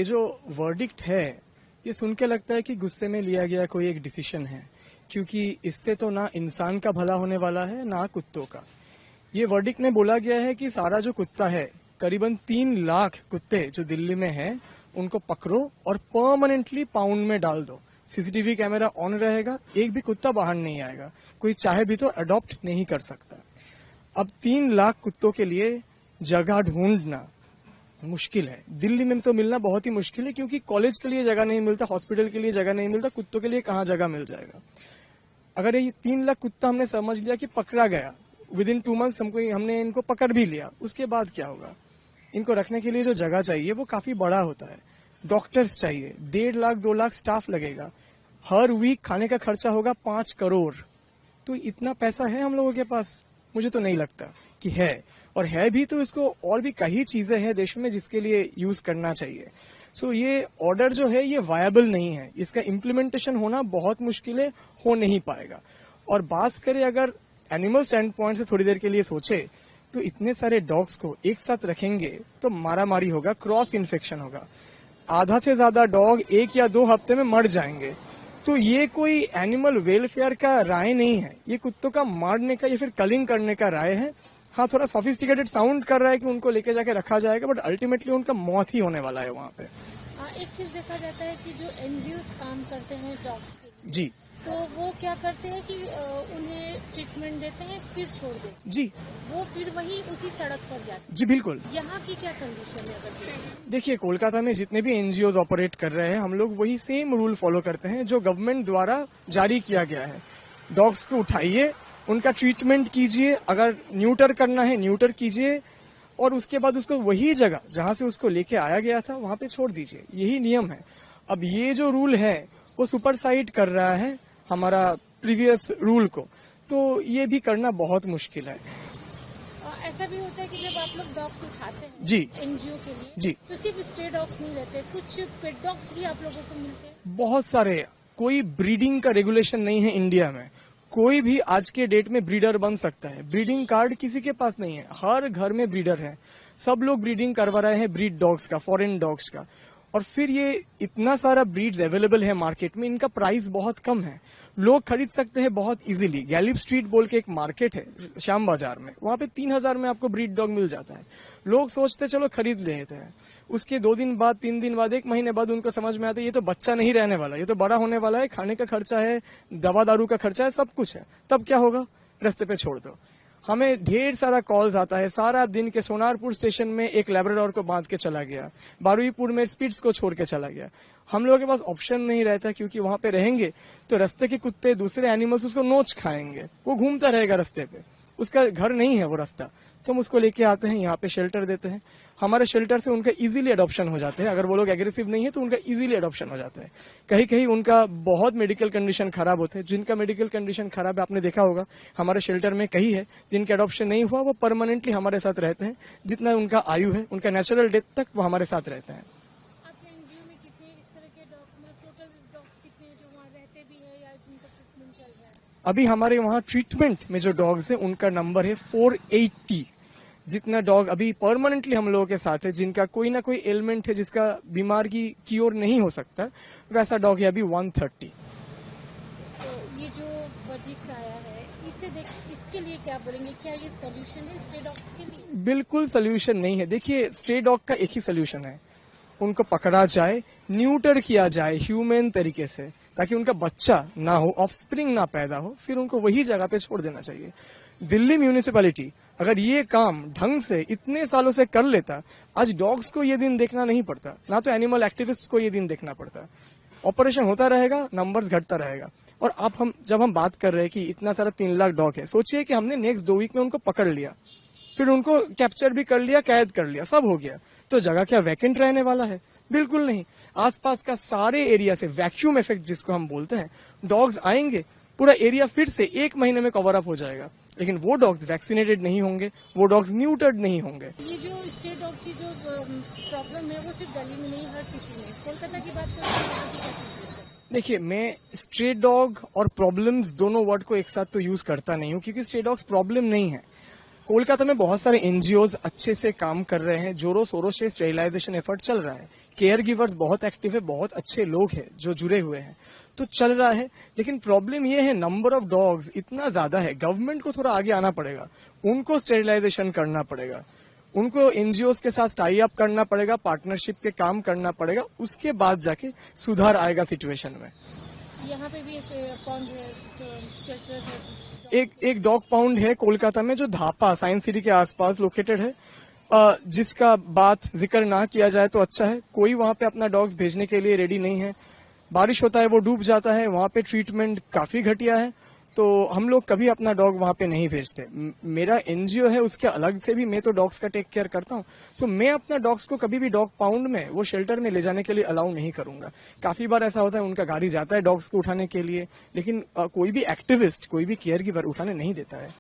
ये जो वर्डिक्ट है ये सुन के लगता है कि गुस्से में लिया गया कोई एक डिसीजन है, क्योंकि इससे तो ना इंसान का भला होने वाला है ना कुत्तों का। ये वर्डिक्ट में बोला गया है कि सारा जो कुत्ता है, करीबन 3 लाख कुत्ते जो दिल्ली में हैं, उनको पकड़ो और परमानेंटली पाउंड में डाल दो। सीसीटीवी कैमरा ऑन रहेगा, एक भी कुत्ता बाहर नहीं आएगा, कोई चाहे भी तो अडॉप्ट नहीं कर सकता। अब 3 लाख कुत्तों के लिए जगह ढूंढना मुश्किल है। दिल्ली में तो मिलना बहुत ही मुश्किल है, क्योंकि कॉलेज के लिए जगह नहीं मिलता, हॉस्पिटल के लिए जगह नहीं मिलता, कुत्तों के लिए कहाँ जगह मिल जाएगा। अगर ये 3 लाख कुत्ता हमने समझ लिया कि पकड़ा गया, विद इन 2 मंथ्स हमने इनको पकड़ भी लिया, उसके बाद क्या होगा? इनको रखने के लिए जो जगह चाहिए वो काफी बड़ा होता है, डॉक्टर्स चाहिए, 1.5 लाख 2 लाख स्टाफ लगेगा, हर वीक खाने का खर्चा होगा 5 करोड़। तो इतना पैसा है हम लोगों के पास? मुझे तो नहीं लगता कि है, और है भी तो इसको और भी कई चीजें हैं देश में जिसके लिए यूज करना चाहिए। सो ये ऑर्डर जो है ये वायबल नहीं है, इसका इम्प्लीमेंटेशन होना बहुत मुश्किल है, हो नहीं पाएगा। और बात करें अगर एनिमल स्टैंड पॉइंट से थोड़ी देर के लिए सोचे तो इतने सारे डॉग्स को एक साथ रखेंगे तो मारामारी होगा, क्रॉस इन्फेक्शन होगा, आधा से ज्यादा डॉग 1 या 2 हफ्ते में मर जाएंगे। तो ये कोई एनिमल वेलफेयर का राय नहीं है, ये कुत्तों का मारने का या फिर कलिंग करने का राय है। हाँ, थोड़ा सोफिस्टिकेटेड साउंड कर रहा है कि उनको लेके जाके रखा जाएगा, बट अल्टीमेटली उनका मौत ही होने वाला है वहाँ पे। एक चीज देखा जाता है कि जो एनजीओस काम करते हैं डॉग्स के लिए, जी, तो वो क्या करते हैं कि उन्हें ट्रीटमेंट देते हैं फिर छोड़ देते हैं। जी, वो फिर वही उसी सड़क पर जाते हैं। जी बिल्कुल। यहाँ की क्या कंडीशन है? अगर देखिए, कोलकाता में जितने भी एनजीओ ऑपरेट कर रहे हैं, हम लोग वही सेम रूल फॉलो करते हैं जो गवर्नमेंट द्वारा जारी किया गया है। डॉग्स को उठाइए, उनका ट्रीटमेंट कीजिए, अगर न्यूटर करना है न्यूटर कीजिए, और उसके बाद उसको वही जगह जहां से उसको लेके आया गया था वहां पे छोड़ दीजिए। यही नियम है। अब ये जो रूल है वो सुपरसाइड कर रहा है हमारा प्रीवियस रूल को, तो ये भी करना बहुत मुश्किल है। ऐसा भी होता है कि जब आप लोग डॉग्स उठाते हैं जी एनजीओ के लिए, जी, तो सिर्फ स्ट्रे डॉग्स नहीं रहते, कुछ पेट डॉग्स भी आप लोगों को मिलते हैं? बहुत सारे। कोई ब्रीडिंग का रेगुलेशन नहीं है इंडिया में, कोई भी आज के डेट में ब्रीडर बन सकता है। ब्रीडिंग कार्ड किसी के पास नहीं है, हर घर में ब्रीडर है, सब लोग ब्रीडिंग करवा रहे हैं ब्रीड डॉग्स का, फॉरेन डॉग्स का। और फिर ये इतना सारा ब्रीड्स अवेलेबल है मार्केट में, इनका प्राइस बहुत कम है, लोग खरीद सकते हैं बहुत इजीली। गैलिब स्ट्रीट बोल के एक मार्केट है श्याम बाजार में, वहां पे 3000 में आपको ब्रीड डॉग मिल जाता है। लोग सोचते चलो खरीद लेते हैं, उसके 2 दिन बाद 3 दिन बाद 1 महीने बाद उनको समझ में आता है ये तो बच्चा नहीं रहने वाला, ये तो बड़ा होने वाला है, खाने का खर्चा है, दवा दारू का खर्चा है, सब कुछ है। तब क्या होगा? रास्ते पे छोड़ दो। हमें ढेर सारा कॉल्स आता है, सारा दिन के सोनारपुर स्टेशन में एक लैब्राडोर को बांध के चला गया, बारुईपुर में स्पिट्स को छोड़ के चला गया। हम लोगों के पास ऑप्शन नहीं रहता, क्योंकि वहां पे रहेंगे तो रास्ते के कुत्ते, दूसरे एनिमल्स उसको नोच खाएंगे, वो घूमता रहेगा रास्ते पे, उसका घर नहीं है वो रास्ता। तो हम उसको लेके आते हैं, यहाँ पे शेल्टर देते हैं। हमारे शेल्टर से उनका इजीली अडॉप्शन हो जाते हैं, अगर वो लोग एग्रेसिव नहीं है तो उनका इजीली अडॉप्शन हो जाता है। कहीं कहीं उनका बहुत मेडिकल कंडीशन खराब होते हैं, जिनका मेडिकल कंडीशन खराब है आपने देखा होगा हमारे शेल्टर में कई है जिनके अडॉप्शन नहीं हुआ, वो परमानेंटली हमारे साथ रहते हैं। जितना उनका आयु है, उनका नेचुरल डेथ तक वो हमारे साथ रहते हैं। अभी हमारे वहाँ ट्रीटमेंट में जो डॉग्स हैं उनका नंबर है 480। जितना डॉग अभी परमानेंटली हम लोगों के साथ है, जिनका कोई ना कोई एलिमेंट है जिसका बीमार की क्योर नहीं हो सकता, वैसा डॉग है अभी 130। तो ये जो वर्डिक्ट आया है, इसके लिए क्या बोलेंगे? क्या ये सोल्यूशन है स्ट्रे डॉग्स के लिए? बिल्कुल सोल्यूशन नहीं है। देखिए, स्ट्रे डॉग का एक ही सोल्यूशन है, उनको पकड़ा जाए, न्यूटर किया जाए ह्यूमन तरीके से, ताकि उनका बच्चा ना हो, ऑफस्प्रिंग ना पैदा हो, फिर उनको वही जगह पे छोड़ देना चाहिए। दिल्ली म्यूनिसिपैलिटी अगर ये काम ढंग से इतने सालों से कर लेता, आज डॉग्स को ये दिन देखना नहीं पड़ता, ना तो एनिमल एक्टिविस्ट को ये दिन देखना पड़ता। ऑपरेशन होता रहेगा, नंबर्स घटता रहेगा। और अब जब हम बात कर रहे हैं कि इतना सारा 3 लाख डॉग है, सोचिए कि हमने नेक्स्ट 2 वीक में उनको पकड़ लिया, फिर उनको कैप्चर भी कर लिया, कैद कर लिया, सब हो गया, तो जगह क्या वैकेंट रहने वाला है? बिल्कुल नहीं। आसपास का सारे एरिया से वैक्यूम इफेक्ट जिसको हम बोलते हैं, डॉग्स आएंगे, पूरा एरिया फिर से 1 महीने में कवर अप हो जाएगा। लेकिन वो डॉग्स वैक्सीनेटेड नहीं होंगे, वो डॉग्स न्यूटर्ड नहीं होंगे। ये जो स्ट्रे डॉग की जो प्रॉब्लम है वो सिर्फ दिल्ली में नहीं, हर सिटी में। कोलकाता की बात करें, देखिए, मैं स्ट्रे डॉग और प्रॉब्लम्स दोनों वर्ड को एक साथ तो यूज करता नहीं हूँ, क्योंकि स्ट्रे डॉग्स प्रॉब्लम नहीं है। कोलकाता में बहुत सारे एनजीओज अच्छे से काम कर रहे हैं, जोरों शोरों से स्टेरिलाइजेशन एफर्ट चल रहा है। केयर गिवर्स बहुत एक्टिव है, बहुत अच्छे लोग हैं जो जुड़े हुए हैं, तो चल रहा है। लेकिन प्रॉब्लम ये है नंबर ऑफ डॉग्स इतना ज्यादा है, गवर्नमेंट को थोड़ा आगे आना पड़ेगा, उनको स्टेरिलाइजेशन करना पड़ेगा, उनको एनजीओ के साथ टाई अप करना पड़ेगा, पार्टनरशिप के काम करना पड़ेगा, उसके बाद जाके सुधार आएगा सिचुएशन में। यहाँ पे भी एक पॉन्ड है, शेल्टर है, एक डॉग पाउंड है कोलकाता में जो धापा साइंस सिटी के आसपास लोकेटेड है, जिसका बात जिक्र ना किया जाए तो अच्छा है। कोई वहां पे अपना डॉग्स भेजने के लिए रेडी नहीं है, बारिश होता है वो डूब जाता है, वहां पे ट्रीटमेंट काफी घटिया है, तो हम लोग कभी अपना डॉग वहां पे नहीं भेजते। मेरा एनजीओ है, उसके अलग से भी मैं तो डॉग्स का टेक केयर करता हूँ, सो मैं अपना डॉग्स को कभी भी डॉग पाउंड में वो शेल्टर में ले जाने के लिए अलाउ नहीं करूंगा। काफी बार ऐसा होता है उनका गाड़ी जाता है डॉग्स को उठाने के लिए, लेकिन कोई भी एक्टिविस्ट, कोई भी केयर गिवर उठाने नहीं देता है।